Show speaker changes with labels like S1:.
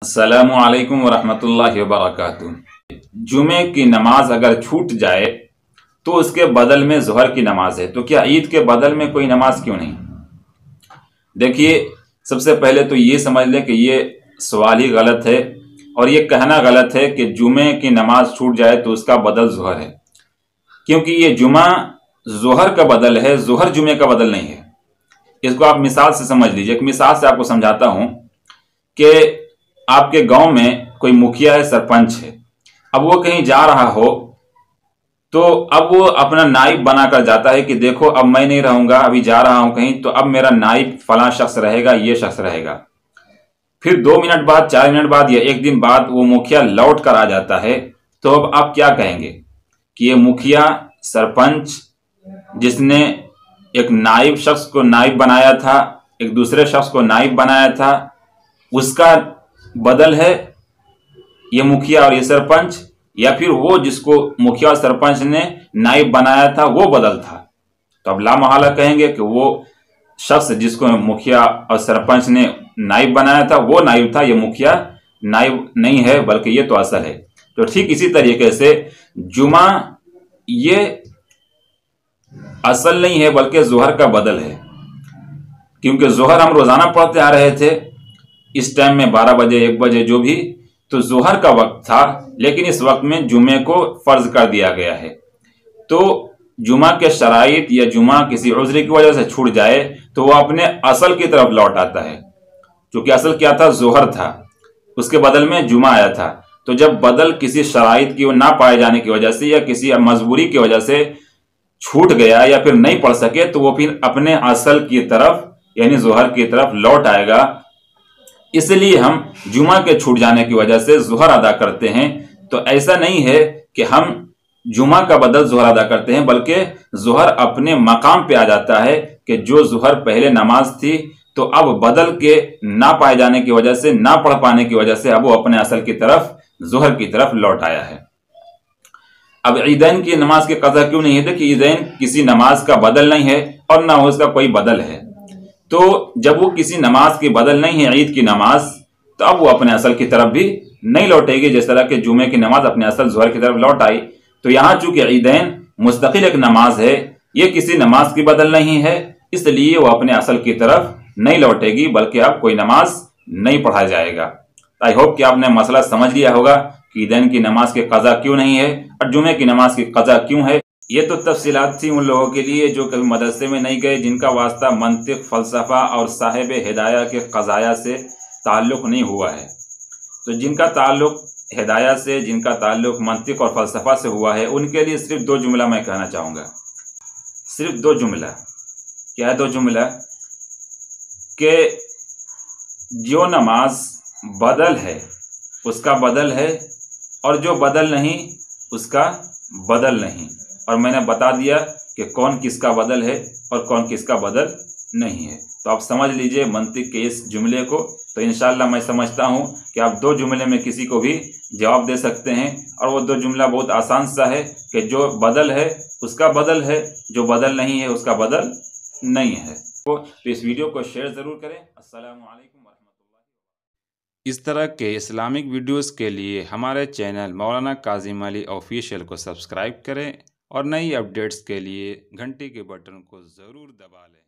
S1: अस्सलामु अलैकुम वरहमतुल्लाहि वबरकातुहू। जुमे की नमाज अगर छूट जाए तो उसके बदल में ज़ोहर की नमाज है, तो क्या ईद के बदल में कोई नमाज क्यों नहीं? देखिए, सबसे पहले तो ये समझ लें कि ये सवाल ही गलत है और ये कहना गलत है कि जुमे की नमाज छूट जाए तो उसका बदल ज़ोहर है, क्योंकि ये जुमा ज़ोहर का बदल है, ज़ोहर जुमे का बदल नहीं है। इसको आप मिसाल से समझ लीजिए। एक मिसाल से आपको समझाता हूं कि आपके गांव में कोई मुखिया है, सरपंच है। अब वो कहीं जा रहा हो तो अब वो अपना नाइब बनाकर जाता है कि देखो अब मैं नहीं रहूंगा, अभी जा रहा हूं कहीं, तो अब मेरा नाइब फलां शख्स रहेगा, ये शख्स रहेगा। फिर 2 मिनट बाद, 4 मिनट बाद या एक दिन बाद वो मुखिया लौट कर आ जाता है, तो अब आप क्या कहेंगे कि ये मुखिया सरपंच जिसने एक नाइब शख्स को नाइब बनाया था, एक दूसरे शख्स को नाइब बनाया था, उसका बदल है ये मुखिया और ये सरपंच, या फिर वो जिसको मुखिया और सरपंच ने नाइब बनाया था वो बदल था? तो अब ला मोहल्ला कहेंगे कि वो शख्स जिसको मुखिया और सरपंच ने नाइब बनाया था वो नाइब था, ये मुखिया नाइब नहीं है बल्कि ये तो असल है। तो ठीक इसी तरीके से जुमा ये असल नहीं है बल्कि ज़ोहर का बदल है, क्योंकि ज़ोहर हम रोजाना पढ़ते आ रहे थे इस टाइम में 12 बजे 1 बजे जो भी, तो ज़ोहर का वक्त था, लेकिन इस वक्त में जुमे को फर्ज कर दिया गया है। तो जुमा के शराइत या जुमा किसी उज़्र की वजह से छूट जाए तो वो अपने असल की तरफ लौट आता है, क्योंकि असल क्या था? ज़ोहर था, उसके बदल में जुमा आया था। तो जब बदल किसी शराइत की ना पाए जाने की वजह से या किसी मजबूरी की वजह से छूट गया या फिर नहीं पढ़ सके, तो वो फिर अपने असल की तरफ यानी ज़ोहर की तरफ लौट आएगा। इसलिए हम जुमा के छूट जाने की वजह से ज़ोहर अदा करते हैं। तो ऐसा नहीं है कि हम जुमा का बदल ज़ोहर अदा करते हैं, बल्कि ज़ोहर अपने मकाम पे आ जाता है कि जो ज़ोहर पहले नमाज थी तो अब बदल के ना पाए जाने की वजह से, ना पढ़ पाने की वजह से अब वो अपने असल की तरफ ज़ोहर की तरफ लौट आया है। अब ईदैन की नमाज की कज़ा क्यों नहीं है? देखिए, ईदैन किसी नमाज का बदल नहीं है और ना उसका कोई बदल है। तो जब वो किसी नमाज की बदल नहीं है ईद की नमाज, तो अब वो अपने असल की तरफ भी नहीं लौटेगी, जिस तरह के जुमे की नमाज अपने असल ज़ोहर की तरफ लौट आई। तो यहाँ चूंकि ईदैन मुस्तकिल एक नमाज है, ये किसी नमाज की बदल नहीं है, इसलिए वो अपने असल की तरफ नहीं लौटेगी, बल्कि अब कोई नमाज नहीं पढ़ा जाएगा। आई होप कि आपने मसला समझ लिया होगा कि ईदैन की नमाज की कज़ा क्यों नहीं है और जुमे की नमाज की कज़ा क्यों है। ये तो तफसीलात थी उन लोगों के लिए जो कभी मदरसे में नहीं गए, जिनका वास्ता मंतिक, फ़लसफ़ा और साहिब हिदाया के क़ज़ाया से ताल्लुक़ नहीं हुआ है। तो जिनका ताल्लुक़ हिदाया से, जिनका ताल्लुक़ मंतिक और फ़लसफ़ा से हुआ है, उनके लिए सिर्फ 2 जुमला मैं कहना चाहूँगा। सिर्फ 2 जुमला। क्या है 2 जुमला? कि जो नमाज बदल है उसका बदल है और जो बदल नहीं उसका बदल नहीं। और मैंने बता दिया कि कौन किसका बदल है और कौन किसका बदल नहीं है। तो आप समझ लीजिए मंतिक के इस जुमले को। तो इंशाअल्लाह मैं समझता हूँ कि आप 2 जुमले में किसी को भी जवाब दे सकते हैं, और वो 2 जुमला बहुत आसान सा है कि जो बदल है उसका बदल है, जो बदल नहीं है उसका बदल नहीं है। तो इस वीडियो को शेयर ज़रूर करें। अस्सलामु अलैकुम वरहमतुल्लाह। इस तरह के इस्लामिक वीडियोस के लिए हमारे चैनल मौलाना काज़िम अली ऑफिशियल को सब्सक्राइब करें और नई अपडेट्स के लिए घंटी के बटन को ज़रूर दबा लें।